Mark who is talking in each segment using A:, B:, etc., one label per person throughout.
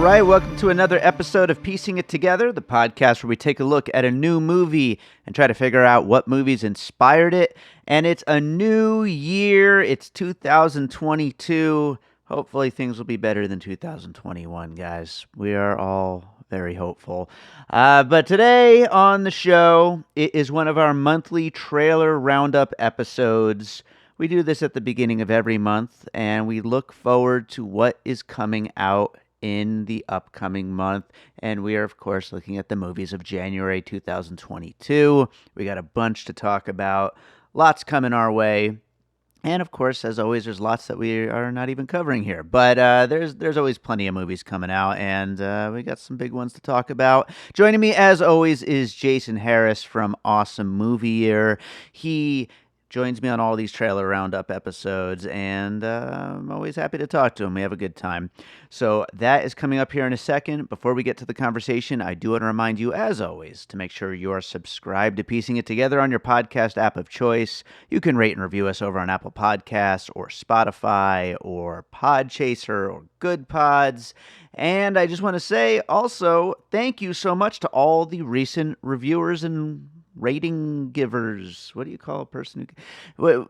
A: right, welcome to another episode of Piecing It Together, the podcast where we take a look at a new movie and try to figure out what movies inspired it. And it's a new year. It's 2022. Hopefully things will be better than 2021, guys. We are all very hopeful. But today on the show, it is one of our monthly trailer roundup episodes. We do this at the beginning of every month, and we look forward to what is coming out in the upcoming month. And we are, of course, looking at the movies of January 2022. We got a bunch to talk about, lots coming our way. And of course, as always, there's lots that we are not even covering here. But there's always plenty of movies coming out, and we got some big ones to talk about. Joining me, as always, is Jason Harris from Awesome Movie Year. He joins me on all these trailer roundup episodes, and I'm always happy to talk to him. We have a good time. So that is coming up here in a second. Before we get to the conversation, I do want to remind you, as always, to make sure you are subscribed to Piecing It Together on your podcast app of choice. You can rate and review us over on Apple Podcasts or Spotify or Podchaser or Good Pods. And I just want to say also, thank you so much to all the recent reviewers and rating givers. What do you call a person who...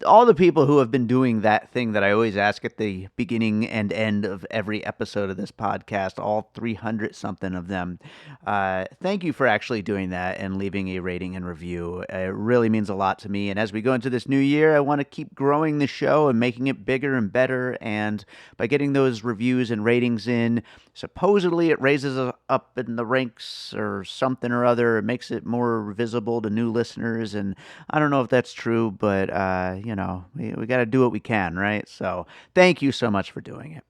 A: all the people who have been doing that thing that I always ask at the beginning and end of every episode of this podcast, all 300 something of them. Thank you for actually doing that and leaving a rating and review. It really means a lot to me. And as we go into this new year, I want to keep growing the show and making it bigger and better. And by getting those reviews and ratings in, supposedly it raises us up in the ranks or something or other. It makes it more visible to new listeners, and I don't know if that's true, but we got to do what we can, right? So thank you so much for doing it.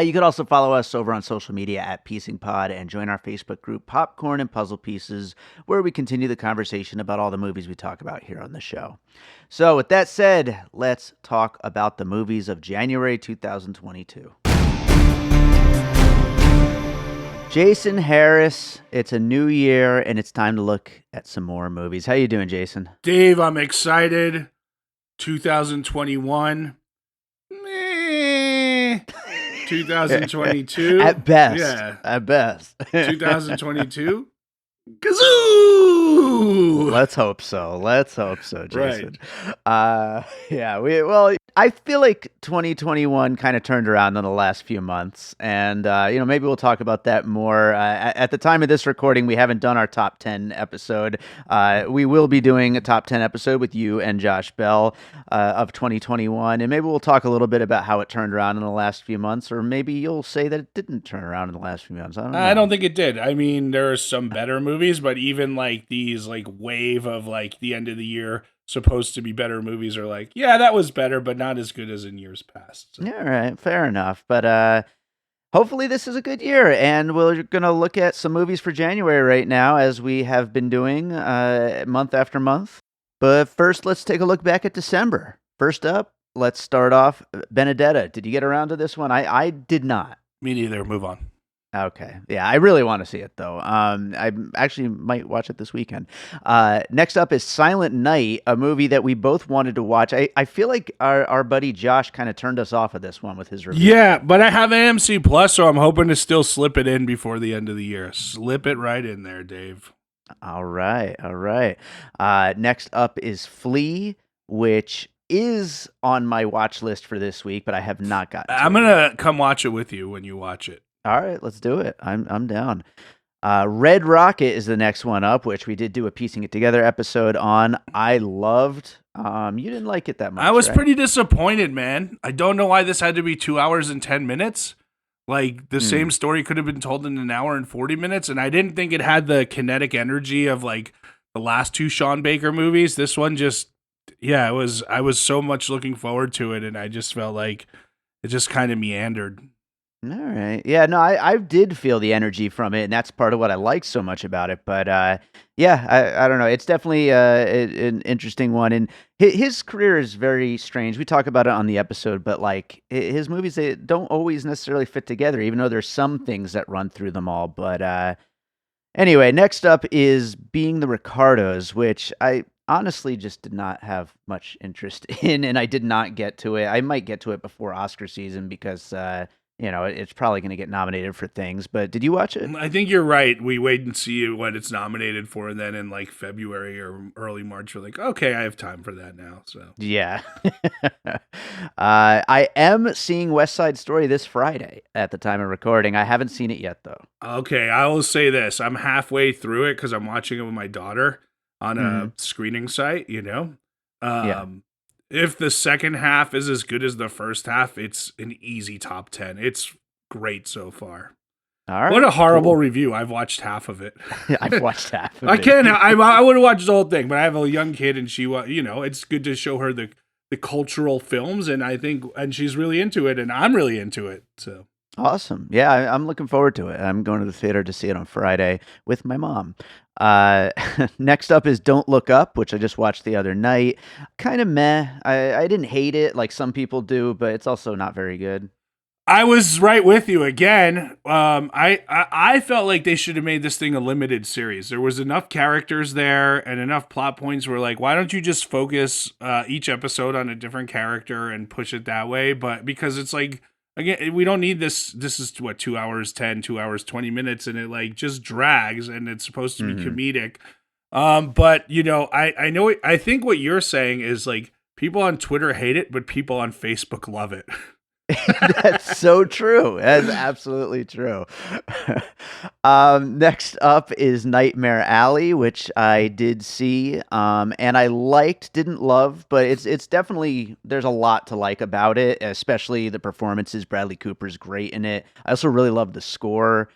A: You could also follow us over on social media at Piecing Pod and join our Facebook group Popcorn and Puzzle Pieces, where we continue the conversation about all the movies we talk about here on the show. So with that said, let's talk about the movies of January 2022. Jason Harris, it's a new year, and it's time to look at some more movies. How you doing, Jason?
B: Dave, I'm excited. 2021. 2022.
A: At best.
B: Yeah.
A: At best.
B: 2022. Kazoo!
A: Let's hope so, Jason. Right. I feel like 2021 kind of turned around in the last few months, and maybe we'll talk about that more. At the time of this recording, we haven't done our top 10 episode. We will be doing a top 10 episode with you and Josh Bell of 2021, and maybe we'll talk a little bit about how it turned around in the last few months, or maybe you'll say that it didn't turn around in the last few months.
B: I don't think it did. I mean, there are some better movies, but even like these like wave of like the end of the year supposed to be better movies are like, yeah, that was better, but not as good as in years past. So.
A: Yeah, all right, fair enough. But hopefully this is a good year, and we're going to look at some movies for January right now, as we have been doing month after month. But first, let's take a look back at December. First up, let's start off Benedetta. Did you get around to this one? I did not.
B: Me neither. Move on.
A: Okay. Yeah, I really want to see it, though. I actually might watch it this weekend. Next up is Silent Night, a movie that we both wanted to watch. I feel like our buddy Josh kind of turned us off of this one with his review.
B: Yeah, but I have AMC Plus, so I'm hoping to still slip it in before the end of the year. Slip it right in there, Dave.
A: All right. Next up is Flea, which is on my watch list for this week, but I have not gotten to it.
B: I'm going to come watch it with you when you watch it.
A: All right, let's do it. I'm down. Red Rocket is the next one up, which we did do a Piecing It Together episode on. I loved. You didn't like it that much.
B: I was
A: right?
B: pretty disappointed, man. I don't know why this had to be 2 hours and 10 minutes. Like the same story could have been told in an hour and 40 minutes, and I didn't think it had the kinetic energy of like the last two Sean Baker movies. This one just, yeah, it was. I was so much looking forward to it, and I just felt like it just kind of meandered.
A: All right. Yeah, no, I did feel the energy from it, and that's part of what I like so much about it. But I don't know. It's definitely an interesting one. And his career is very strange. We talk about it on the episode, but like his movies, they don't always necessarily fit together, even though there's some things that run through them all. But anyway, next up is Being the Ricardos, which I honestly just did not have much interest in, and I did not get to it. I might get to it before Oscar season because it's probably going to get nominated for things. But did you watch it?
B: I think you're right. We wait and see what it's nominated for, and then in like February or early March, we're like, okay, I have time for that now. So
A: Yeah. I am seeing West Side Story this Friday at the time of recording. I haven't seen it yet, though.
B: okay, I will say this: I'm halfway through it because I'm watching it with my daughter on
A: Hmm.
B: a screening site.
A: Yeah.
B: Um, if the second half is as good as the first half, it's an easy top 10. It's great so far.
A: All
B: What
A: right.
B: a horrible
A: Cool.
B: review! I've watched half of it.
A: I've watched half of
B: I
A: it.
B: can't. I would have watched the whole thing, but I have a young kid, and it's good to show her the cultural films, and and she's really into it, and I'm really into it. So
A: Awesome. Yeah, I'm looking forward to it. I'm going to the theater to see it on Friday with my mom. Next up is Don't Look Up, which I just watched the other night. Kind of meh. I didn't hate it like some people do, but it's also not very good.
B: I was right with you again. I felt like they should have made this thing a limited series. There was enough characters there and enough plot points where like, why don't you just focus each episode on a different character and push it that way? But because it's like, again, we don't need this. This is what, 2 hours 10, 2 hours 20 minutes, and it like just drags, and it's supposed to be
A: Hmm.
B: comedic. But I know I think what you're saying is like people on Twitter hate it, but people on Facebook love it.
A: That's so true. That's absolutely true. Next up is Nightmare Alley, which I did see, and I liked, didn't love, but it's definitely there's a lot to like about it, especially the performances. Bradley Cooper's great in it. I also really love the score.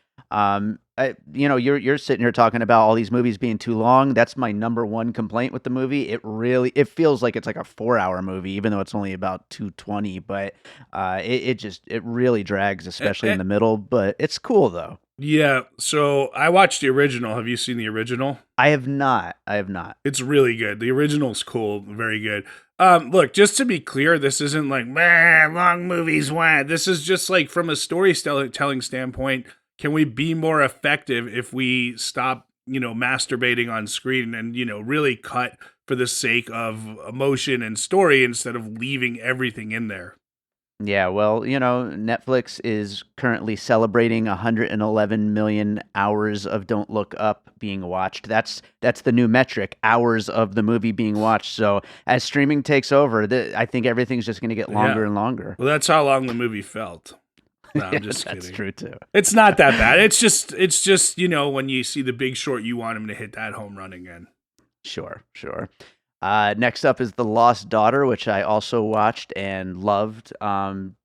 A: You're sitting here talking about all these movies being too long. That's my number one complaint with the movie. It feels like it's like a 4 hour movie, even though it's only about 220. But it really drags, especially in the middle. But it's cool though.
B: Yeah, so I watched the original. Have you seen the original?
A: I have not. I have not.
B: It's really good. The original's cool, very good. Look, just to be clear, this isn't like, man, long movies, wah. This is just like from a storytelling standpoint, can we be more effective if we stop, masturbating on screen and, really cut for the sake of emotion and story instead of leaving everything in there?
A: Yeah, well, Netflix is currently celebrating 111 million hours of Don't Look Up being watched. That's the new metric, hours of the movie being watched. So as streaming takes over, I think everything's just going to get longer
B: Yeah.
A: and longer.
B: Well, that's how long the movie felt. No, I'm
A: Yeah,
B: just
A: that's
B: kidding.
A: true too.
B: It's not that bad. It's just when you see The Big Short, you want him to hit that home run again.
A: Sure, sure. Next up is The Lost Daughter, which I also watched and loved.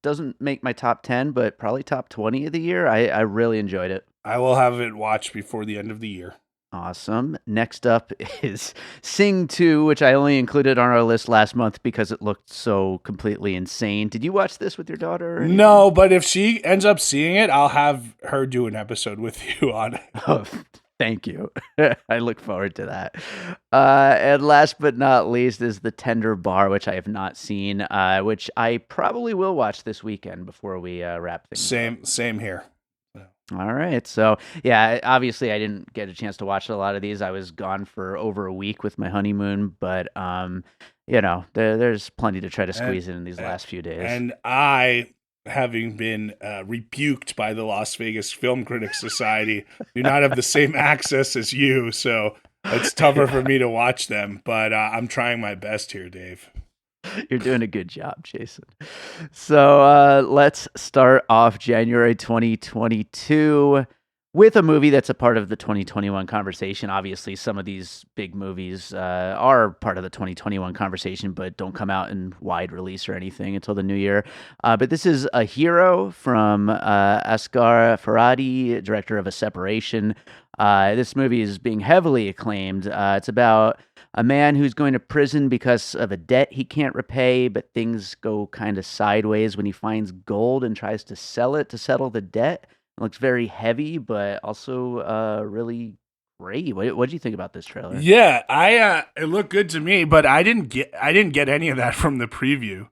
A: Doesn't make my top 10, but probably top 20 of the year. I really enjoyed it.
B: I will have it watched before the end of the year.
A: Awesome. Next up is Sing 2, which I only included on our list last month because it looked so completely insane. Did you watch this with your daughter? Or anything?
B: No, but if she ends up seeing it, I'll have her do an episode with you on it.
A: Oh, thank you. I look forward to that. And last but not least is The Tender Bar, which I have not seen, which I probably will watch this weekend before we wrap things up.
B: Same here.
A: All right. So, yeah, obviously I didn't get a chance to watch a lot of these. I was gone for over a week with my honeymoon, but there's plenty to try to squeeze in these last few days.
B: And I, having been rebuked by the Las Vegas Film Critics Society, do not have the same access as you, so it's tougher for me to watch them, but I'm trying my best here, Dave.
A: You're doing a good job, Jason. So let's start off January 2022 with a movie that's a part of the 2021 conversation. Obviously, some of these big movies are part of the 2021 conversation, but don't come out in wide release or anything until the new year. But this is A Hero from Asghar Farhadi, director of A Separation. This movie is being heavily acclaimed. It's about a man who's going to prison because of a debt he can't repay, but things go kind of sideways when he finds gold and tries to sell it to settle the debt. It looks very heavy, but also really great. What do you think about this trailer?
B: Yeah, it looked good to me, but I didn't get any of that from the preview.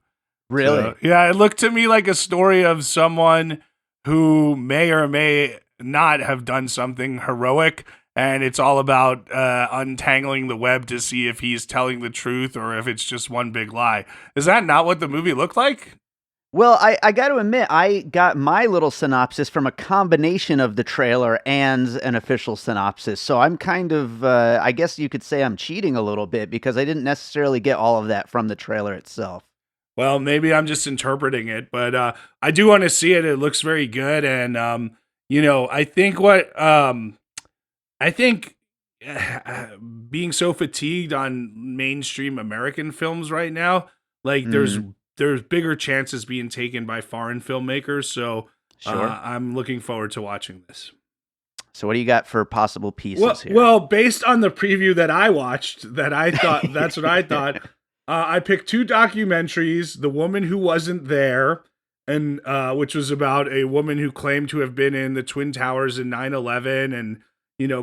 A: Really?
B: So, yeah, it looked to me like a story of someone who may or may not have done something heroic, and it's all about untangling the web to see if he's telling the truth or if it's just one big lie. Is that not what the movie looked like?
A: Well, I got to admit, I got my little synopsis from a combination of the trailer and an official synopsis. So I'm kind of, I guess you could say I'm cheating a little bit because I didn't necessarily get all of that from the trailer itself.
B: Well, maybe I'm just interpreting it, but I do want to see it. It looks very good, and I think I think being so fatigued on mainstream American films right now, like
A: Mm,
B: there's bigger chances being taken by foreign filmmakers. So
A: sure.
B: I'm looking forward to watching this.
A: So what do you got for possible pieces here?
B: Well, based on the preview that I watched, that I thought that's what I thought. I picked two documentaries: "The Woman Who Wasn't There," and which was about a woman who claimed to have been in the Twin Towers in 9/11, and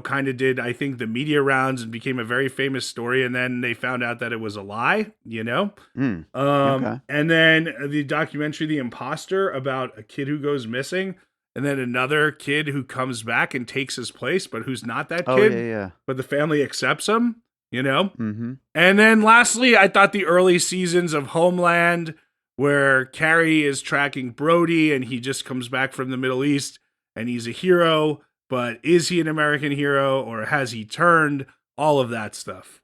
B: kind of did, I think, the media rounds and became a very famous story. And then they found out that it was a lie.
A: Mm, okay.
B: And then the documentary "The Imposter," about a kid who goes missing, and then another kid who comes back and takes his place, but who's not that
A: Oh yeah,
B: kid,
A: yeah.
B: but the family accepts him.
A: Mm-hmm.
B: And then lastly, I thought the early seasons of Homeland, where Carrie is tracking Brody and he just comes back from the Middle East and he's a hero, but is he an American hero or has he turned? All of that stuff.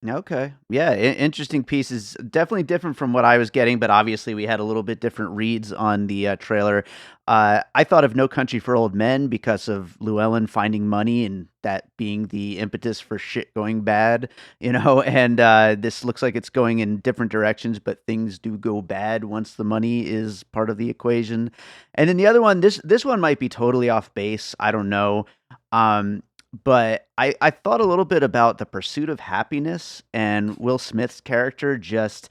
A: Okay. Yeah, interesting pieces. Definitely different from what I was getting, but obviously we had a little bit different reads on the trailer. I thought of No Country for Old Men because of Llewellyn finding money and that being the impetus for shit going bad, and this looks like it's going in different directions, but things do go bad once the money is part of the equation. And then the other one, this one might be totally off base. I don't know. Um, but I thought a little bit about The Pursuit of Happiness and Will Smith's character just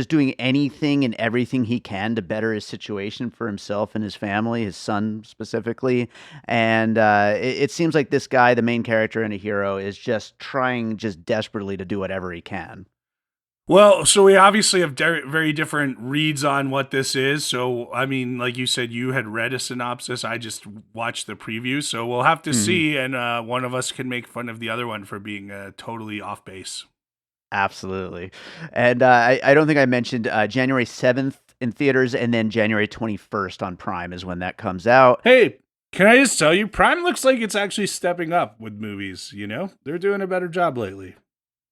A: doing anything and everything he can to better his situation for himself and his family, his son specifically. And it seems like this guy, the main character and a hero, is just trying just desperately to do whatever he can.
B: Well, so we obviously have very different reads on what this is. So, I mean, like you said, you had read a synopsis. I just watched the preview. So we'll have to
A: Mhm.
B: see. And one of us can make fun of the other one for being totally off base.
A: Absolutely. And I don't think I mentioned January 7th in theaters and then January 21st on Prime is when that comes out.
B: Hey, can I just tell you, Prime looks like it's actually stepping up with movies. They're doing a better job lately.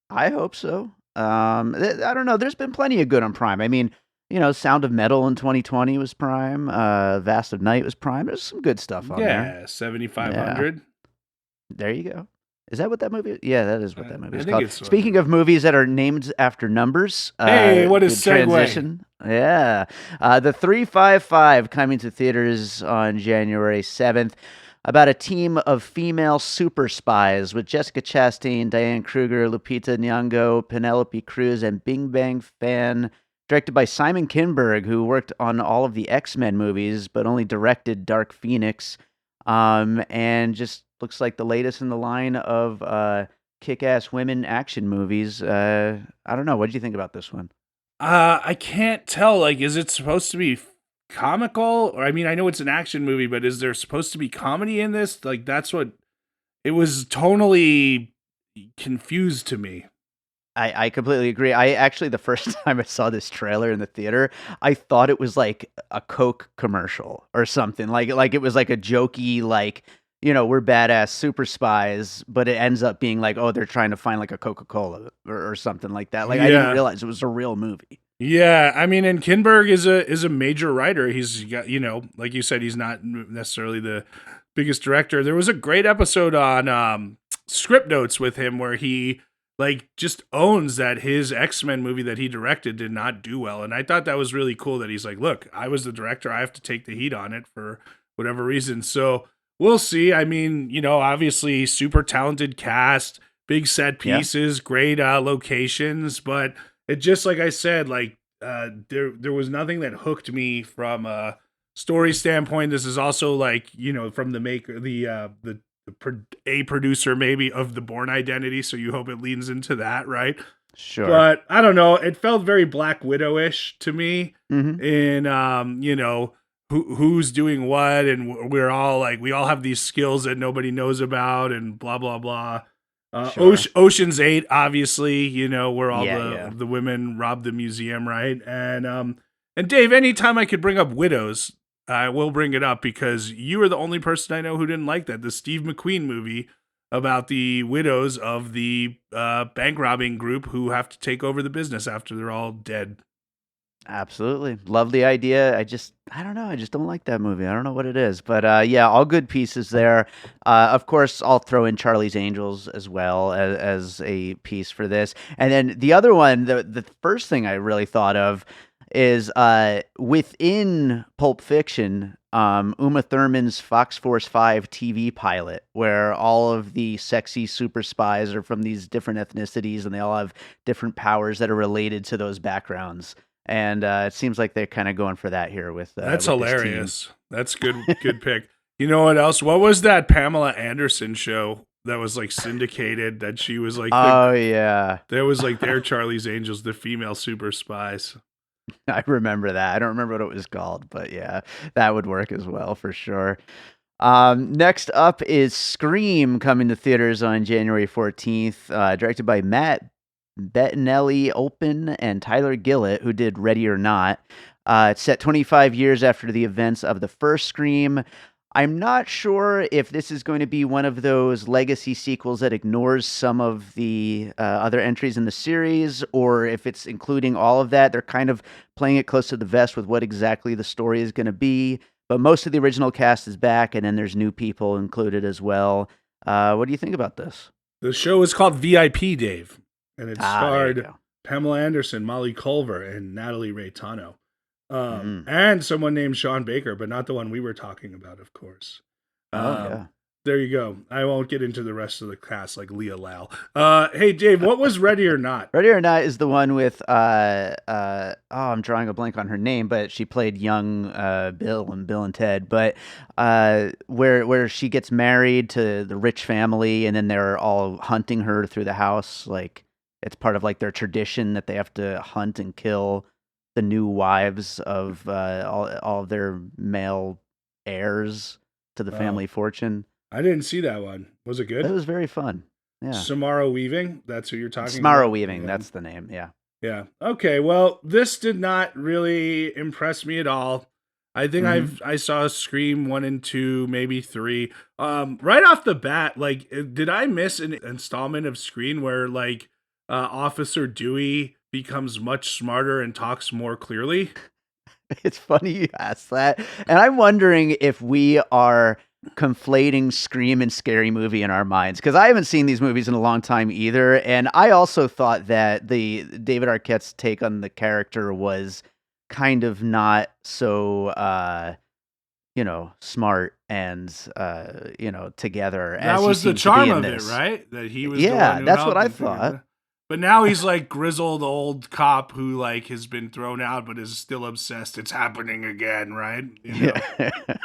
A: I hope so. I don't know. There's been plenty of good on Prime. I mean, Sound of Metal in 2020 was Prime. Vast of Night was Prime. There's some good stuff on there.
B: Yeah,
A: Yeah,
B: 7,500.
A: there you go. Is that what that movie? Yeah, that is what that movie
B: I
A: is
B: think
A: called.
B: it's.
A: Speaking of movies that are named after numbers,
B: Hey, what a
A: good
B: segue.
A: transition. Yeah, the 355 coming to theaters on January 7th. About a team of female super spies with Jessica Chastain, Diane Kruger, Lupita Nyong'o, Penelope Cruz, and Bing Bang Fan. Directed by Simon Kinberg, who worked on all of the X-Men movies, but only directed Dark Phoenix. And just looks like the latest in the line of kick-ass women action movies. I don't know. What did you think about this one?
B: I can't tell. Like, is it supposed to be comical? Or I mean, I know it's an action movie, but is there supposed to be comedy in this? Like, that's what it was tonally confused to me.
A: I completely agree. I actually, the first time I saw this trailer in the theater, I thought it was like a Coke commercial or something. Like it was like a jokey, like, we're badass super spies, but it ends up being like, oh, they're trying to find like a Coca-Cola or something like that. Like I didn't
B: Yeah.
A: realize it was a real movie.
B: Yeah, I mean, and Kinberg is a major writer. He's got, like you said, he's not necessarily the biggest director. There was a great episode on Script Notes with him where he like just owns that his X-Men movie that he directed did not do well, and I thought that was really cool that he's like, look, I was the director, I have to take the heat on it for whatever reason. So we'll see. I mean, obviously super talented cast, big set
A: Yeah.
B: pieces, great locations, but it just like I said, like there was nothing that hooked me from a story standpoint. This is also like from the maker, a producer maybe of the Born Identity, so you hope it leans into that, right?
A: Sure.
B: But I don't know. It felt very Black Widowish to me.
A: Hmm.
B: In who's doing what, and we're all like we all have these skills that nobody knows about, and blah blah blah.
A: Sure.
B: Ocean's 8, obviously, where all
A: Yeah.
B: the
A: Yeah.
B: the women robbed the museum, right? And And Dave, anytime I could bring up widows, I will bring it up because you are the only person I know who didn't like that. The Steve McQueen movie about the widows of the bank robbing group who have to take over the business after they're all dead.
A: Absolutely. Love the idea. I don't know. I just don't like that movie. I don't know what it is. But yeah, all good pieces there. Of course, I'll throw in Charlie's Angels as well as a piece for this. And then the other one, the first thing I really thought of is within Pulp Fiction, Uma Thurman's Fox Force 5 TV pilot, where all of the sexy super spies are from these different ethnicities and they all have different powers that are related to those backgrounds. And it seems like they're kind of going for that here
B: That's
A: with this team.
B: hilarious. That's good pick. You know what else? What was that Pamela Anderson show that was like syndicated that she was like
A: Yeah.
B: There was like their Charlie's Angels, the female super spies.
A: I remember that. I don't remember what it was called, but yeah, that would work as well for sure. Next up is Scream, coming to theaters on January 14th, directed by Matt Bettinelli Open and Tyler Gillett, who did Ready or Not. It's set 25 years after the events of the first Scream. I'm not sure if this is going to be one of those legacy sequels that ignores some of the other entries in the series, or if it's including all of that. They're kind of playing it close to the vest with what exactly the story is going to be. But most of the original cast is back, and then there's new people included as well. What do you think about this?
B: The show is called VIP, Dave, and it
A: There you
B: starred
A: go.
B: Pamela Anderson, Molly Culver, and Natalie Ray Tano. And someone named Sean Baker, but not the one we were talking about, of course.
A: Yeah.
B: There you go. I won't get into the rest of the cast like Leah Lau. Hey, Dave, what was Ready or Not?
A: Ready or Not is the one with I'm drawing a blank on her name, but she played young Bill and Bill and Ted. But where she gets married to the rich family, and then they're all hunting her through the house. Like it's part of like their tradition that they have to hunt and kill the new wives of all of their male heirs to the family fortune.
B: I didn't see that one. Was it good?
A: It was very fun. Yeah.
B: Samara Weaving. That's who you're talking about.
A: Samara Weaving. Yeah. That's the name. Yeah.
B: Yeah. Okay. Well, this did not really impress me at all. I think I saw Scream 1 and 2, maybe 3. Right off the bat, like, did I miss an installment of Scream where like Officer Dewey becomes much smarter and talks more clearly?
A: It's funny you asked that. And I'm wondering if we are conflating Scream and Scary Movie in our minds, because I haven't seen these movies in a long time either. And I also thought that the David Arquette's take on the character was kind of not so smart and together.
B: That was the charm of it, right? That he was
A: that's what I thought.
B: But now he's like grizzled old cop who like has been thrown out but is still obsessed. It's happening again, right?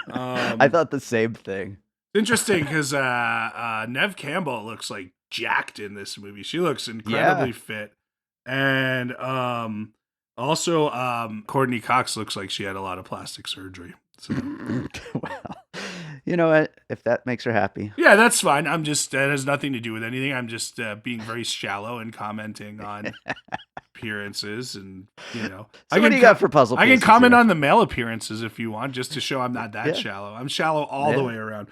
A: I thought the same thing.
B: Interesting because Neve Campbell looks like jacked in this movie. She looks incredibly fit. And also Courtney Cox looks like she had a lot of plastic surgery. So.
A: Well, you know what? If that makes her happy.
B: Yeah, that's fine. I'm just, that has nothing to do with anything. I'm just being very shallow and commenting on appearances and,
A: So what do you got for puzzle pieces?
B: I can comment on the male appearances if you want, just to show I'm not that shallow. I'm shallow all the way around.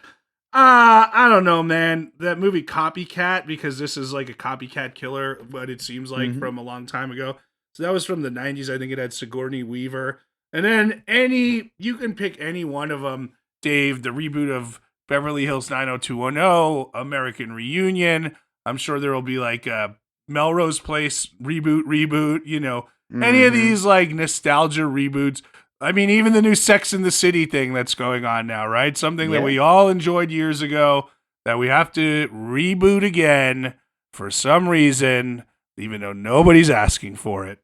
B: I don't know, man. That movie Copycat, because this is like a copycat killer, what it seems like from a long time ago. So that was from the 90s. I think it had Sigourney Weaver. And then you can pick any one of them. Dave, the reboot of Beverly Hills 90210, American Reunion. I'm sure there will be like a Melrose Place reboot, any of these like nostalgia reboots. I mean, even the new Sex and the City thing that's going on now, right? Something that we all enjoyed years ago that we have to reboot again for some reason, even though nobody's asking for it.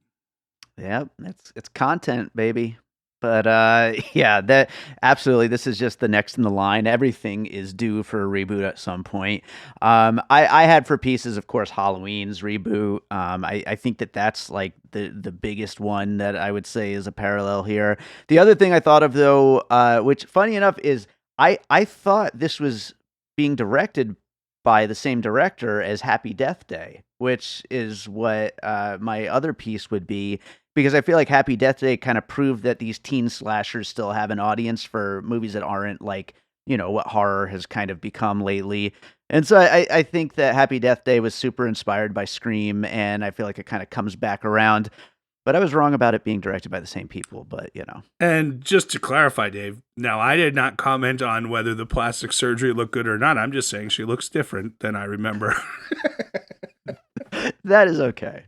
A: Yep, it's content, baby. But that absolutely, this is just the next in the line. Everything is due for a reboot at some point. I had for pieces, of course, Halloween's reboot. I think that's like the biggest one that I would say is a parallel here. The other thing I thought of though, which funny enough is I thought this was being directed by the same director as Happy Death Day, which is what my other piece would be. because I feel like Happy Death Day kind of proved that these teen slashers still have an audience for movies that aren't like, what horror has kind of become lately. And so I think that Happy Death Day was super inspired by Scream, and I feel like it kind of comes back around. But I was wrong about it being directed by the same people, but.
B: And just to clarify, Dave, now I did not comment on whether the plastic surgery looked good or not. I'm just saying she looks different than I remember.
A: That is okay.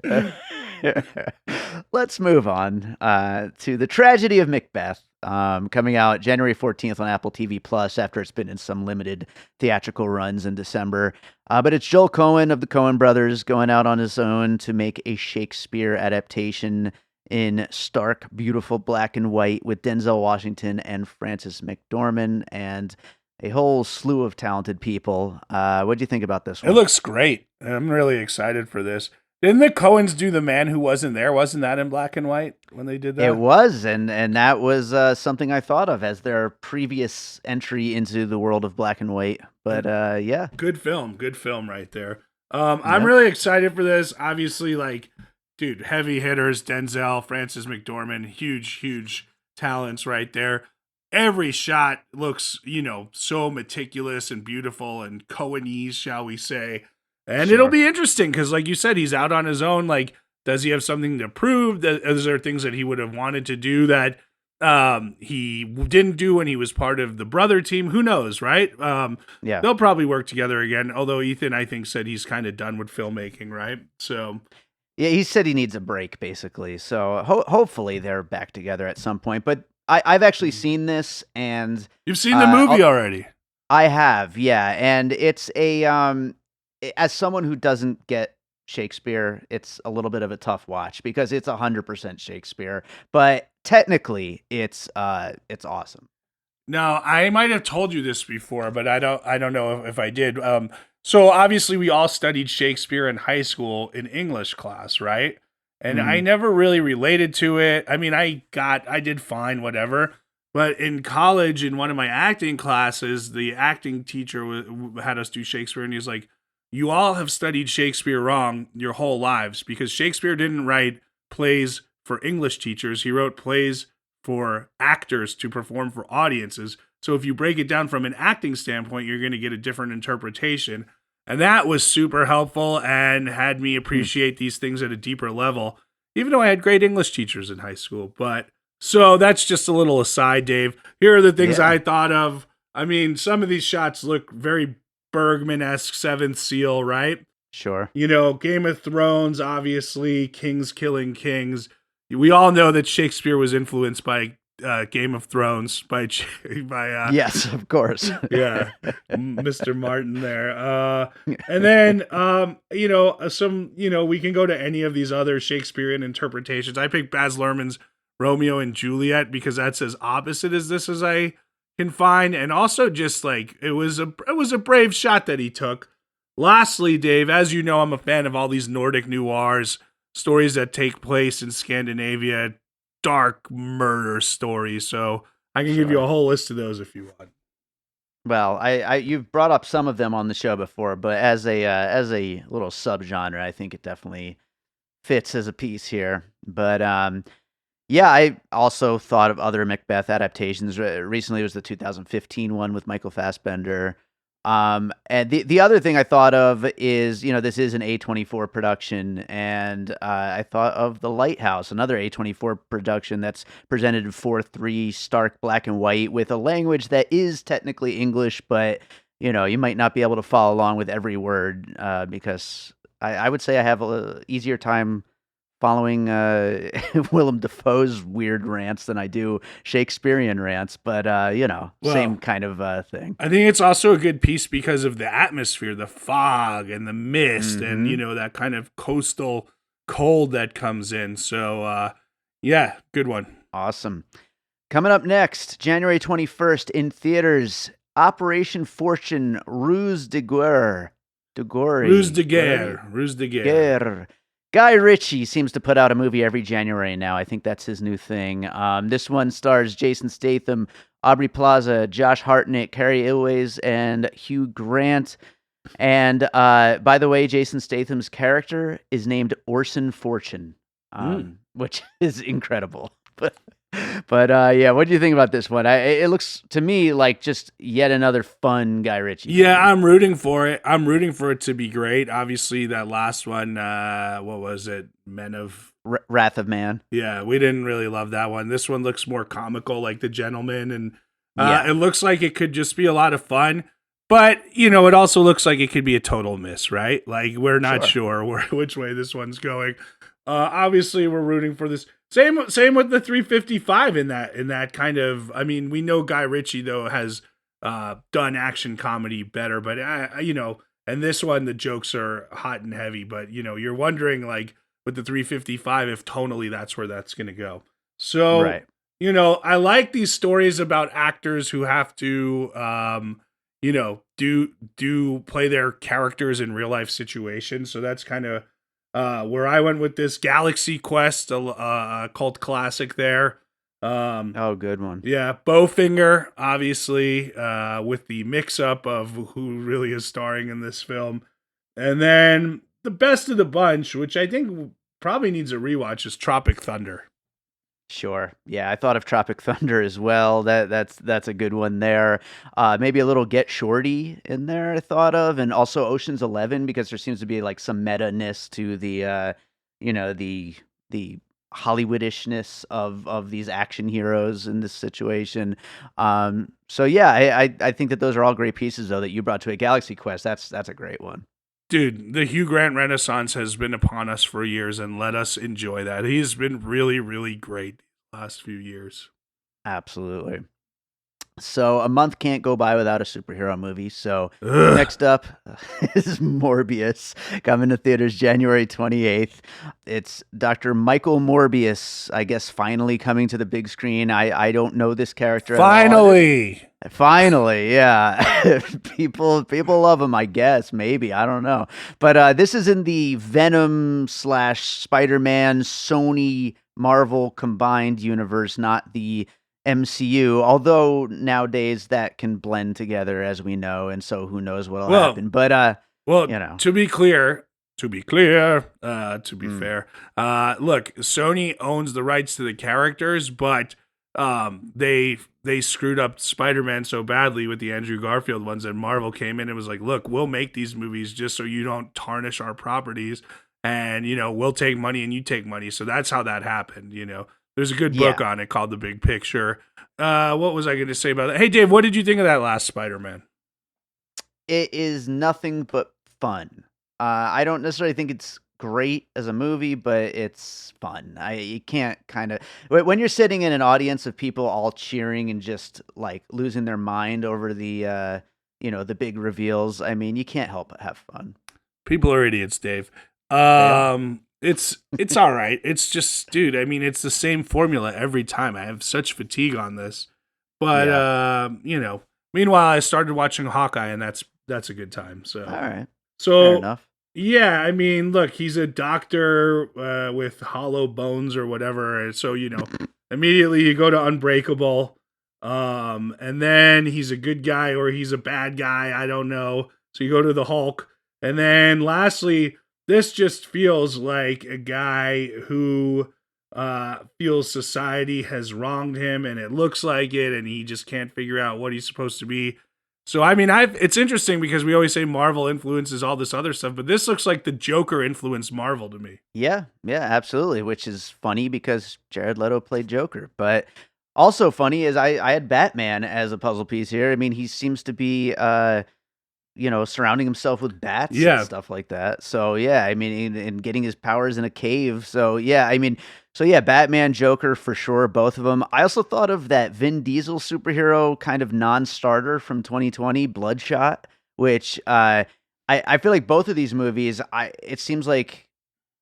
A: Let's move on to the Tragedy of Macbeth, coming out January 14th on Apple TV Plus after it's been in some limited theatrical runs in December. But it's Joel Coen of the Coen brothers going out on his own to make a Shakespeare adaptation in stark, beautiful black and white with Denzel Washington and Frances McDormand and a whole slew of talented people. What do you think about this one?
B: It looks great. I'm really excited for this. Didn't the Coens do The Man Who Wasn't There? Wasn't that in black and white when they did that?
A: It was, and that was something I thought of as their previous entry into the world of black and white. But yeah.
B: Good film right there. I'm really excited for this. Obviously, dude, heavy hitters, Denzel, Frances McDormand, huge talents right there. Every shot looks, so meticulous and beautiful and Coenese, shall we say. And It'll be interesting because, like you said, he's out on his own. Does he have something to prove? Is there things that he would have wanted to do that he didn't do when he was part of the brother team? Who knows, right?
A: Yeah.
B: They'll probably work together again. Although Ethan, I think, said he's kind of done with filmmaking, right? So...
A: yeah, he said he needs a break, basically. So hopefully they're back together at some point. But I've actually seen this, and...
B: You've seen the movie already?
A: I have, yeah. And it's as someone who doesn't get Shakespeare, it's a little bit of a tough watch because it's 100% Shakespeare. But technically, it's awesome.
B: Now, I might have told you this before, but I don't know if I did. So obviously we all studied Shakespeare in high school in English class, right? And I never really related to it. I mean, I did fine, whatever. But in college, in one of my acting classes, the acting teacher had us do Shakespeare, and he was like, you all have studied Shakespeare wrong your whole lives because Shakespeare didn't write plays for English teachers. He wrote plays for actors to perform for audiences. So if you break it down from an acting standpoint, you're going to get a different interpretation. And that was super helpful and had me appreciate these things at a deeper level, even though I had great English teachers in high school. But so that's just a little aside, Dave. Here are the things I thought of. I mean, some of these shots look very Bergman-esque, Seventh Seal, right?
A: Sure.
B: Game of Thrones, obviously, kings killing kings. We all know that Shakespeare was influenced by Game of Thrones by
A: yes, of course.
B: Yeah, Mr. Martin there. And then we can go to any of these other Shakespearean interpretations. I picked Baz Luhrmann's Romeo and Juliet because that's as opposite as this as I can find, and also just it was a brave shot that he took. Lastly, Dave, as you know, I'm a fan of all these Nordic noirs, stories that take place in Scandinavia, dark murder stories. So I can give you a whole list of those if you want.
A: Well, you've brought up some of them on the show before, but as a little subgenre, I think it definitely fits as a piece here. But yeah, I also thought of other Macbeth adaptations. Recently, it was the 2015 one with Michael Fassbender. And the other thing I thought of is, this is an A24 production, and I thought of The Lighthouse, another A24 production that's presented in 4:3 stark black and white with a language that is technically English, but you might not be able to follow along with every word because I would say I have an easier time following Willem Dafoe's weird rants than I do Shakespearean rants, but same kind of thing.
B: I think it's also a good piece because of the atmosphere, the fog and the mist, and that kind of coastal cold that comes in. So yeah, good one.
A: Awesome. Coming up next, January 21st in theaters, Operation Fortune, Ruse de Guerre.
B: Ruse de Guerre.
A: Guy Ritchie seems to put out a movie every January now. I think that's his new thing. This one stars Jason Statham, Aubrey Plaza, Josh Hartnett, Carrie Ilways, and Hugh Grant. And by the way, Jason Statham's character is named Orson Fortune. which is incredible. But yeah, what do you think about this one? It looks to me like just yet another fun Guy Ritchie
B: Yeah,
A: movie.
B: I'm rooting for it. I'm rooting for it to be great. Obviously, that last one, what was it? Men of
A: Wrath of Man.
B: Yeah, we didn't really love that one. This one looks more comical, like The Gentleman, and
A: Yeah,
B: it looks like it could just be a lot of fun. But it also looks like it could be a total miss, right? Like we're not
A: sure.
B: sure which way this one's going. Obviously, we're rooting for this. Same with the 355 in that kind of. I mean, we know Guy Ritchie though has done action comedy better, but and this one the jokes are hot and heavy. But you're wondering like with the 355 if tonally that's where that's going to go. So,
A: Right.
B: I like these stories about actors who have to do play their characters in real life situations. So that's kind of where I went with this Galaxy Quest, a cult classic there.
A: Oh, good one.
B: Yeah, Bowfinger, obviously, with the mix-up of who really is starring in this film. And then the best of the bunch, which I think probably needs a rewatch, is Tropic Thunder.
A: Sure. Yeah, I thought of Tropic Thunder as well. That's a good one there. Maybe a little Get Shorty in there. I thought of, and also Ocean's 11 because there seems to be like some meta-ness to the Hollywoodishness of these action heroes in this situation. So yeah, I think that those are all great pieces though that you brought to a Galaxy Quest. That's a great one.
B: Dude, the Hugh Grant renaissance has been upon us for years, and let us enjoy that. He's been really, really great the last few years.
A: Absolutely. So a month can't go by without a superhero movie. So
B: Ugh.
A: next up is Morbius, coming to theaters January 28th. It's Dr. Michael Morbius, I guess, finally coming to the big screen. I don't know this character at all.
B: Finally.
A: Finally, yeah. People love him, I guess, maybe. I don't know. But this is in the Venom / Spider-Man Sony Marvel combined universe, not the MCU, although nowadays that can blend together as we know, and so who knows what'll happen. But
B: Well,
A: you know.
B: to be clear, to be fair, look, Sony owns the rights to the characters, but they screwed up Spider-Man so badly with the Andrew Garfield ones that Marvel came in and was like, look, we'll make these movies just so you don't tarnish our properties, and we'll take money and you take money. So that's how that happened. There's a good book
A: Yeah.
B: on it called The Big Picture. What was I going to say about that? Hey, Dave, what did you think of that last Spider-Man?
A: It is nothing but fun. I don't necessarily think it's great as a movie, but it's fun. You can't kind of when you're sitting in an audience of people all cheering and just like losing their mind over the big reveals. I mean, you can't help but have fun.
B: People are idiots, Dave.
A: They are.
B: It's all right. It's just, dude, I mean, it's the same formula every time. I have such fatigue on this. But
A: Yeah.
B: meanwhile I started watching Hawkeye, and that's a good time.
A: All right. Fair
B: So
A: enough.
B: yeah, I mean, look, he's a doctor with hollow bones or whatever. And so, immediately you go to Unbreakable. And then he's a good guy or he's a bad guy. I don't know. So you go to the Hulk. And then lastly, this just feels like a guy who feels society has wronged him, and it looks like it, and he just can't figure out what he's supposed to be. So I mean, it's interesting because we always say Marvel influences all this other stuff, but this looks like the Joker influenced Marvel to me.
A: Yeah, absolutely. Which is funny because Jared Leto played Joker. But also funny is I had Batman as a puzzle piece here. I mean, he seems to be surrounding himself with bats and
B: Yeah,
A: stuff like that. So yeah, I mean, and getting his powers in a cave. So yeah, I mean, so yeah, Batman, Joker for sure, both of them. I also thought of that Vin Diesel superhero kind of non-starter from 2020, Bloodshot, which I feel like both of these movies, it seems like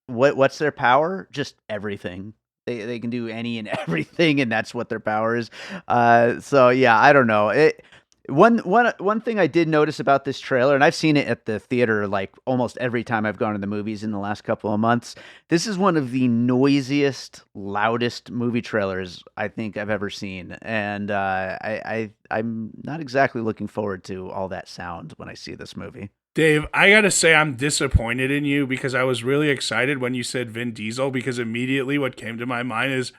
A: what's their power? Just everything. They can do any and everything, and that's what their power is. So yeah, I don't know. One thing I did notice about this trailer, and I've seen it at the theater like almost every time I've gone to the movies in the last couple of months. This is one of the noisiest, loudest movie trailers I think I've ever seen, and I'm not exactly looking forward to all that sound when I see this movie.
B: Dave, I gotta say I'm disappointed in you because I was really excited when you said Vin Diesel because immediately what came to my mind is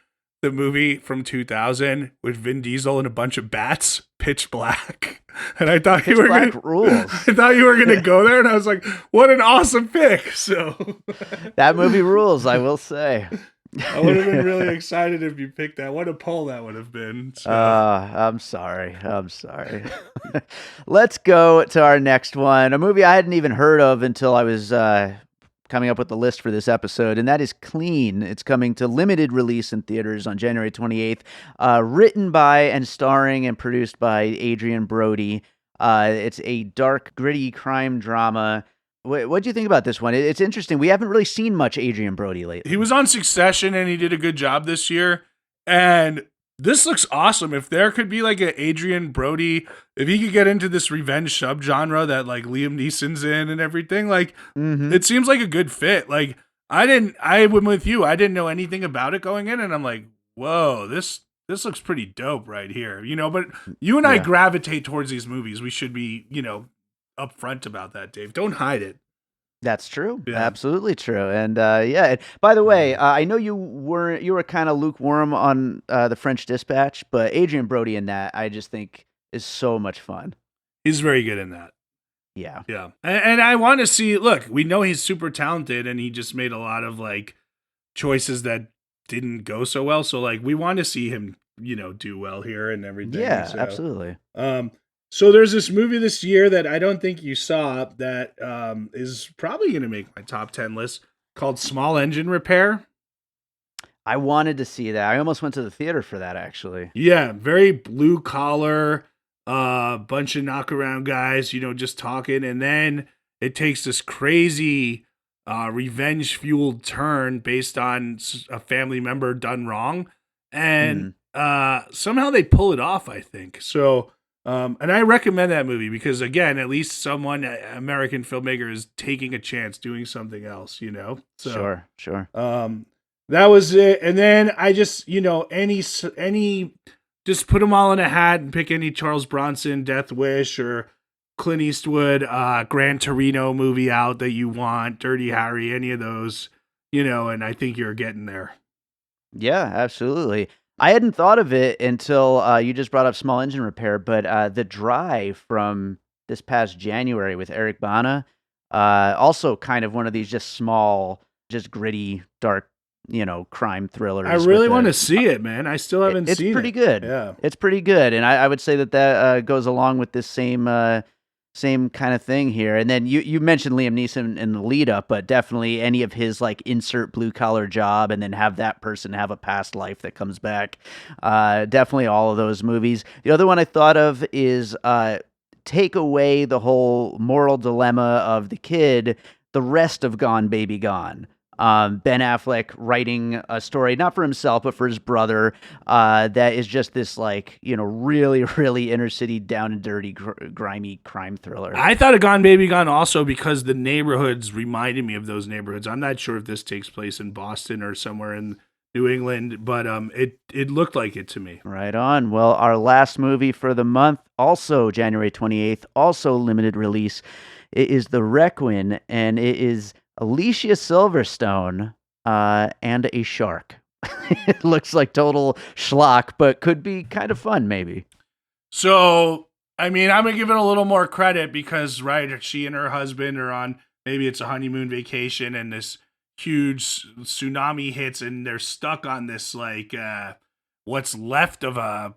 B: the movie from 2000 with Vin Diesel and a bunch of bats, Pitch Black. And I thought
A: Pitch Black rules.
B: I thought you were gonna go there, and I was like, what an awesome pick. So
A: That movie rules, I will say.
B: I would have been really excited if you picked that. What a poll that would have been. So.
A: I'm sorry. Let's go to our next one. A movie I hadn't even heard of until I was coming up with the list for this episode, and that is Clean. It's coming to limited release in theaters on January 28th. Written by and starring and produced by Adrian Brody. It's a dark, gritty crime drama. What do you think about this one? It's interesting. We haven't really seen much Adrian Brody lately.
B: He was on Succession and he did a good job this year. And this looks awesome. If there could be like an Adrian Brody, if he could get into this revenge subgenre that like Liam Neeson's in and everything, like it seems like a good fit. Like I went with you. I didn't know anything about it going in, and I'm like, whoa, this looks pretty dope right here. But you and I gravitate towards these movies. We should be, upfront about that, Dave. Don't hide it.
A: That's true.
B: Yeah.
A: Absolutely true. And by the way, I know you were kind of lukewarm on the French Dispatch, but Adrian Brody in that I just think is so much fun.
B: He's very good in that.
A: Yeah.
B: Yeah. And I want to see, look, we know he's super talented and he just made a lot of like choices that didn't go so well. So like we want to see him, do well here and everything.
A: Yeah,
B: so,
A: absolutely.
B: So there's this movie this year that I don't think you saw that is probably going to make my top 10 list called Small Engine Repair.
A: I wanted to see that. I almost went to the theater for that, actually.
B: Yeah, very blue collar, bunch of knockaround guys, just talking. And then it takes this crazy revenge fueled turn based on a family member done wrong. And somehow they pull it off, I think. So... and I recommend that movie because, again, at least someone, American filmmaker, is taking a chance doing something else, So,
A: Sure.
B: That was it. And then I just, any, just put them all in a hat and pick any Charles Bronson, Death Wish, or Clint Eastwood, Gran Torino movie out that you want, Dirty Harry, any of those, and I think you're getting there.
A: Yeah, absolutely. I hadn't thought of it until you just brought up Small Engine Repair, but The Drive from this past January with Eric Bana, also kind of one of these just small, just gritty, dark, crime thrillers.
B: I really want to see it, man. I still haven't seen it.
A: It's pretty good.
B: Yeah.
A: It's pretty good. And I would say that goes along with this same kind of thing here. And then you mentioned Liam Neeson in the lead up, but definitely any of his like insert blue collar job and then have that person have a past life that comes back. Definitely all of those movies. The other one I thought of is take away the whole moral dilemma of the kid, the rest of Gone Baby Gone. Ben Affleck writing a story, not for himself, but for his brother, that is just this like, really, really inner city down and dirty, grimy crime thriller.
B: I thought of Gone Baby Gone also because the neighborhoods reminded me of those neighborhoods. I'm not sure if this takes place in Boston or somewhere in New England, but it looked like it to me.
A: Right on. Well, our last movie for the month, also January 28th, also limited release. It is The Requin, and it is Alicia Silverstone and a shark. It looks like total schlock, but could be kind of fun, maybe.
B: So, I mean, I'm going to give it a little more credit because, right, she and her husband are on, maybe it's a honeymoon vacation, and this huge tsunami hits, and they're stuck on this, like, what's left of a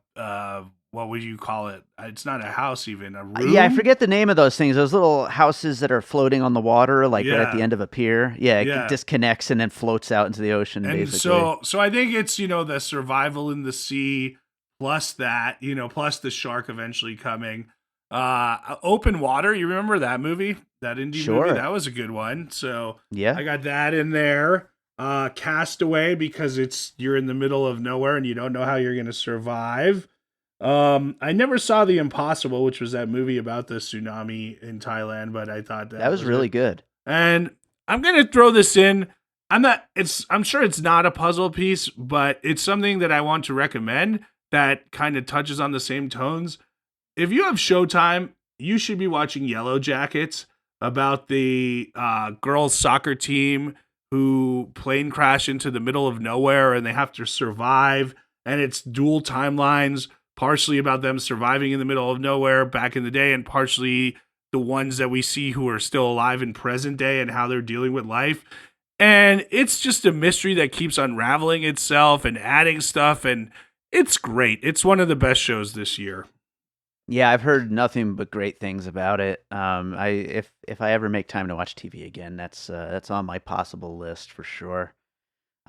B: what would you call it? It's not a house even, a room?
A: Yeah, I forget the name of those things. Those little houses that are floating on the water, like right at the end of a pier. Yeah, it disconnects and then floats out into the ocean,
B: and
A: basically.
B: So I think it's, the survival in the sea, plus that, plus the shark eventually coming. Open Water, you remember that movie? That indie movie? That was a good one. So
A: yeah,
B: I got that in there. Castaway, because you're in the middle of nowhere and you don't know how you're going to survive. I never saw The Impossible, which was that movie about the tsunami in Thailand, but I thought that
A: was really good.
B: And I'm going to throw this in. I'm sure it's not a puzzle piece, but it's something that I want to recommend that kind of touches on the same tones. If you have Showtime, you should be watching Yellow Jackets. about the girls' soccer team who plane crash into the middle of nowhere and they have to survive. And it's dual timelines, partially about them surviving in the middle of nowhere back in the day, and partially the ones that we see who are still alive in present day and how they're dealing with life. And it's just a mystery that keeps unraveling itself and adding stuff. And it's great. It's one of the best shows this year.
A: Yeah, I've heard nothing but great things about it. If I ever make time to watch TV again, that's on my possible list for sure.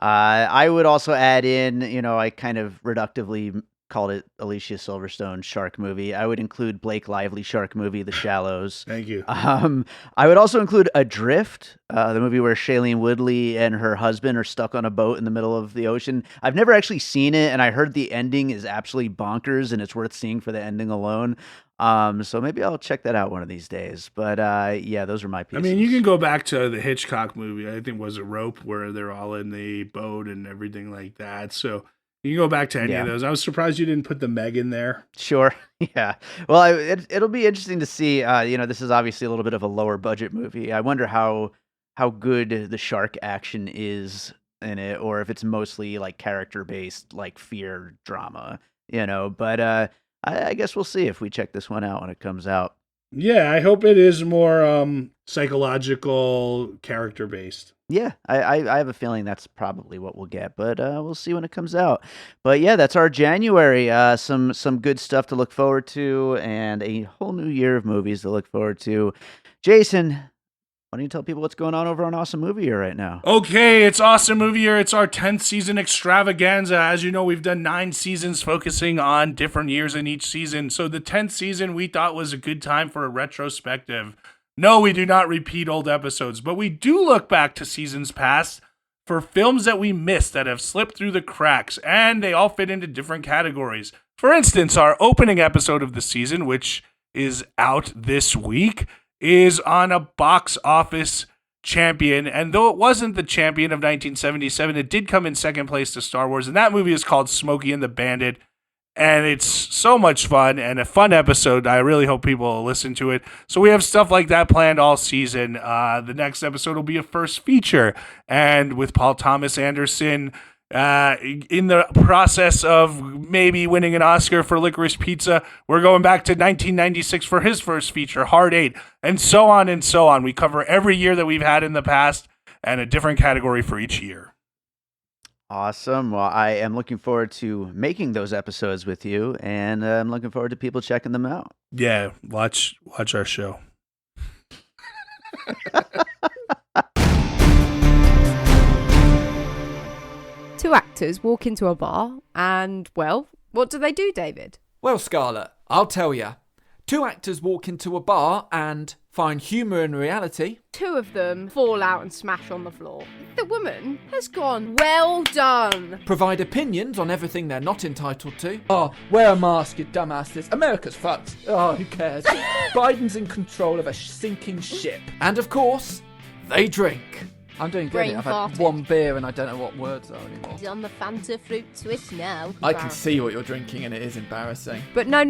A: I would also add in, I kind of reductively called it Alicia Silverstone's shark movie. I would include Blake Lively's shark movie, The Shallows.
B: Thank you.
A: I would also include Adrift, the movie where Shailene Woodley and her husband are stuck on a boat in the middle of the ocean. I've never actually seen it, and I heard the ending is absolutely bonkers, and it's worth seeing for the ending alone. So maybe I'll check that out one of these days. But yeah, those are my pieces.
B: I mean, you can go back to the Hitchcock movie. I think was a Rope, where they're all in the boat and everything like that. So you can go back to any of those. I was surprised you didn't put the Meg in there.
A: Sure. Yeah. Well, it'll be interesting to see. This is obviously a little bit of a lower budget movie. I wonder how good the shark action is in it, or if it's mostly like character based, like fear drama. But I guess we'll see if we check this one out when it comes out.
B: Yeah, I hope it is more psychological, character based.
A: Yeah, I have a feeling that's probably what we'll get, but we'll see when it comes out. But yeah, that's our January. Some good stuff to look forward to, and a whole new year of movies to look forward to. Jason, why don't you tell people what's going on over on Awesome Movie Year right now?
B: Okay, it's Awesome Movie Year. It's our 10th season extravaganza. As you know, we've done 9 seasons focusing on different years in each season. So the 10th season we thought was a good time for a retrospective. No, we do not repeat old episodes, but we do look back to seasons past for films that we missed that have slipped through the cracks, and they all fit into different categories. For instance, our opening episode of the season, which is out this week, is on a box office champion, and though it wasn't the champion of 1977, it did come in second place to Star Wars, and that movie is called Smokey and the Bandit. And it's so much fun and a fun episode. I really hope people will listen to it. So we have stuff like that planned all season. The next episode will be a first feature. And with Paul Thomas Anderson in the process of maybe winning an Oscar for Licorice Pizza, we're going back to 1996 for his first feature, Hard Eight, and so on and so on. We cover every year that we've had in the past and a different category for each year.
A: Awesome. Well, I am looking forward to making those episodes with you, and I'm looking forward to people checking them out.
B: Yeah, watch our show.
C: Two actors walk into a bar and, well, what do they do, David?
D: Well, Scarlett, I'll tell ya. Two actors walk into a bar and find humour in reality.
C: Two of them fall out and smash on the floor. The woman has gone, well done.
D: Provide opinions on everything they're not entitled to.
E: Oh, wear a mask, you dumbasses. America's fucked. Oh, who cares? Biden's in control of a sinking ship.
D: And of course, they drink.
E: I'm doing good.
C: Brain
E: I've had
C: farted.
E: one beer and I don't know what words are anymore.
C: He's on the Fanta fruit twist now.
E: I can see what you're drinking and it is embarrassing.
C: But no,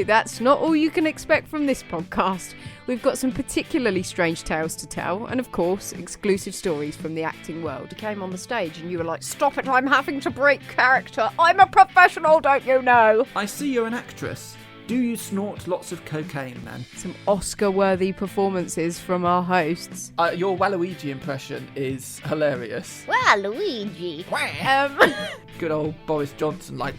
C: that's not all you can expect from this podcast. We've got some particularly strange tales to tell, and of course, exclusive stories from the acting world. You came on the stage and you were like, stop it, I'm having to break character. I'm a professional, don't you know?
E: I see you're an actress. Do you snort lots of cocaine, then?
C: Some Oscar-worthy performances from our hosts.
E: Your Waluigi impression is hilarious.
C: Waluigi.
E: Good old Boris Johnson, like...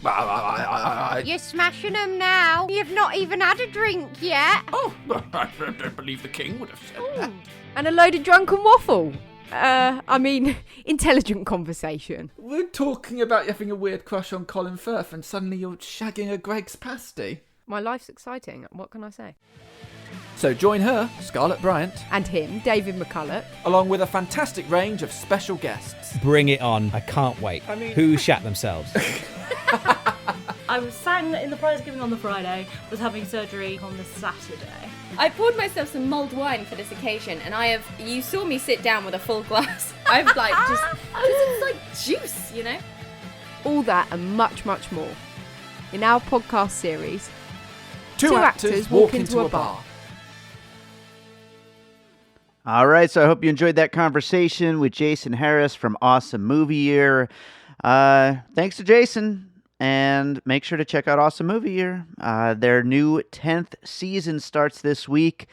C: You're smashing them now. You've not even had a drink yet.
D: Oh, I don't believe the king would have said that.
C: And a load of drunken waffle. Intelligent conversation.
E: We're talking about you having a weird crush on Colin Firth and suddenly you're shagging a Greg's pasty.
C: My life's exciting. What can I say?
E: So join her, Scarlett Bryant,
C: And him, David McCulloch.
D: Along with a fantastic range of special guests.
F: Bring it on. I can't wait. Who shat themselves?
G: I was sang in the prize giving on the Friday, was having surgery on the Saturday.
H: I poured myself some mulled wine for this occasion, and you saw me sit down with a full glass. I've because it's like juice, you know?
C: All that and much, much more. In our podcast series,
D: Two actors walk into a bar.
A: All right, so I hope you enjoyed that conversation with Jason Harris from Awesome Movie Year. Thanks to Jason, and make sure to check out Awesome Movie Year. Their new 10th season starts this week.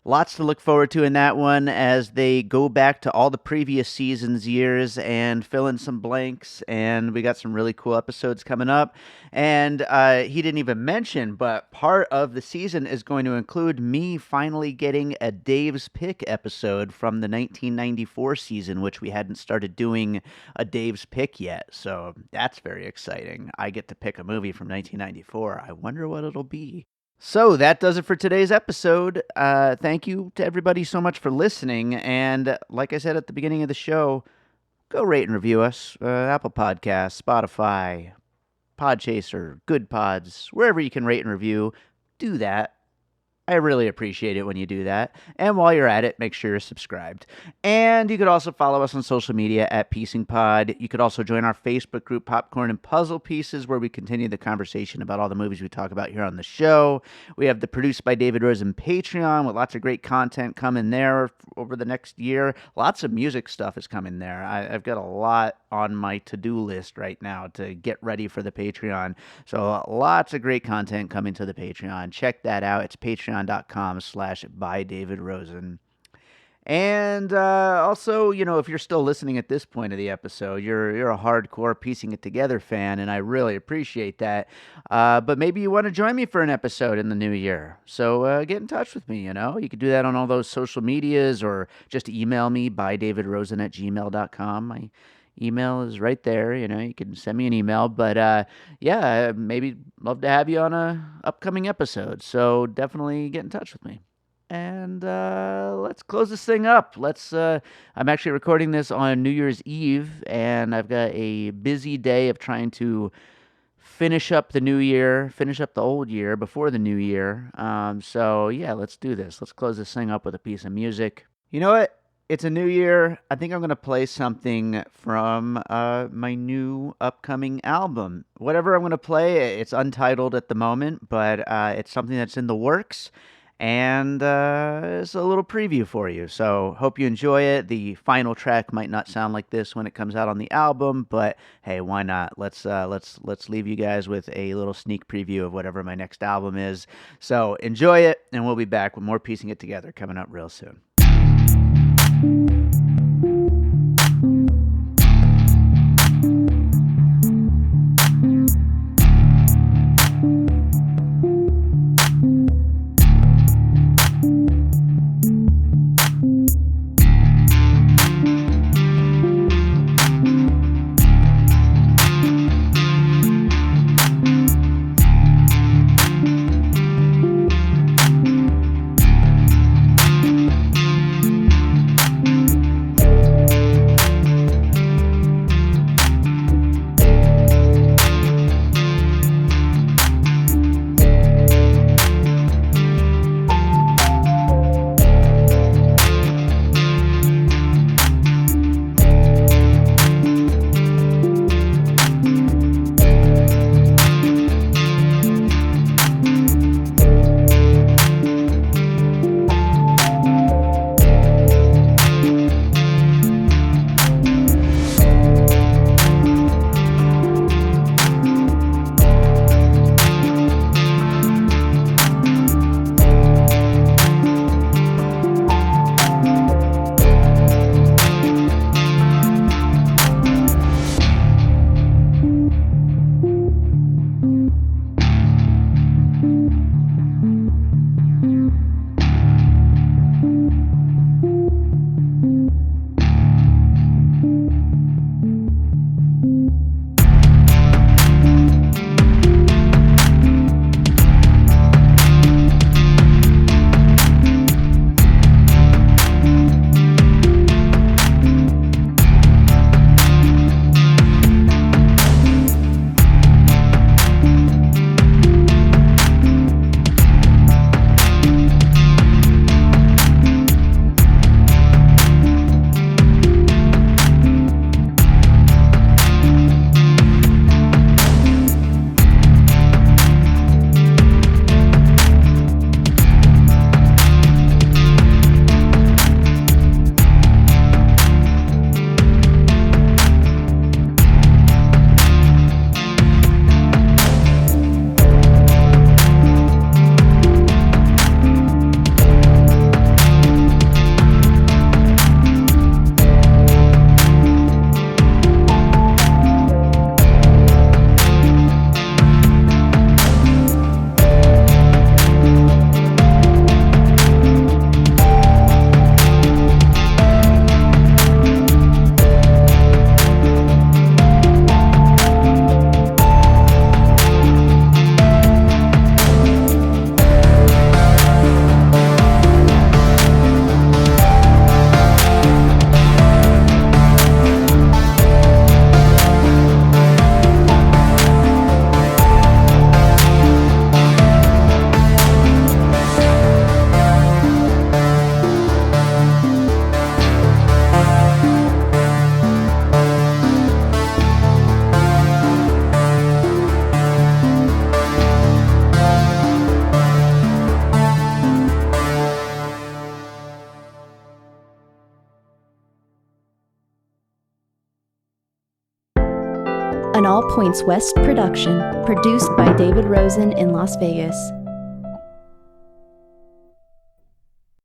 A: Lots to look forward to in that one as they go back to all the previous seasons' years and fill in some blanks. And we got some really cool episodes coming up. And he didn't even mention, but part of the season is going to include me finally getting a Dave's Pick episode from the 1994 season, which we hadn't started doing a Dave's Pick yet. So that's very exciting. I get to pick a movie from 1994. I wonder what it'll be. So that does it for today's episode. Thank you to everybody so much for listening. And like I said at the beginning of the show, go rate and review us. Apple Podcasts, Spotify, Podchaser, Good Pods, wherever you can rate and review, do that. I really appreciate it when you do that. And while you're at it, make sure you're subscribed. And you could also follow us on social media at PiecingPod. You could also join our Facebook group, Popcorn and Puzzle Pieces, where we continue the conversation about all the movies we talk about here on the show. We have the Produced by David Rosen Patreon with lots of great content coming there over the next year. Lots of music stuff is coming there. I've got a lot on my to-do list right now to get ready for the Patreon. So lots of great content coming to the Patreon. Check that out. It's patreon.com/bydavidrosen. And also, you know, if you're still listening at this point of the episode, you're a hardcore Piecing It Together fan, and I really appreciate that. But maybe you want to join me for an episode in the new year. So get in touch with me, you know. You can do that on all those social medias or just email me, bydavidrosen@gmail.com. My email is right there, you know. You can send me an email. But yeah, maybe love to have you on a upcoming episode. So definitely get in touch with me. And let's close this thing up. I'm actually recording this on New Year's Eve, and I've got a busy day of trying to finish up the new year, finish up the old year before the new year. So yeah, let's do this. Let's close this thing up with a piece of music. You know what? It's a new year. I think I'm going to play something from my new upcoming album. Whatever I'm going to play, it's untitled at the moment, but it's something that's in the works. And it's a little preview for you. So hope you enjoy it. The final track might not sound like this when it comes out on the album, but hey, why not? Let's leave you guys with a little sneak preview of whatever my next album is. So enjoy it, and we'll be back with more Piecing It Together coming up real soon.
I: an All Points West production, produced by David Rosen in Las Vegas.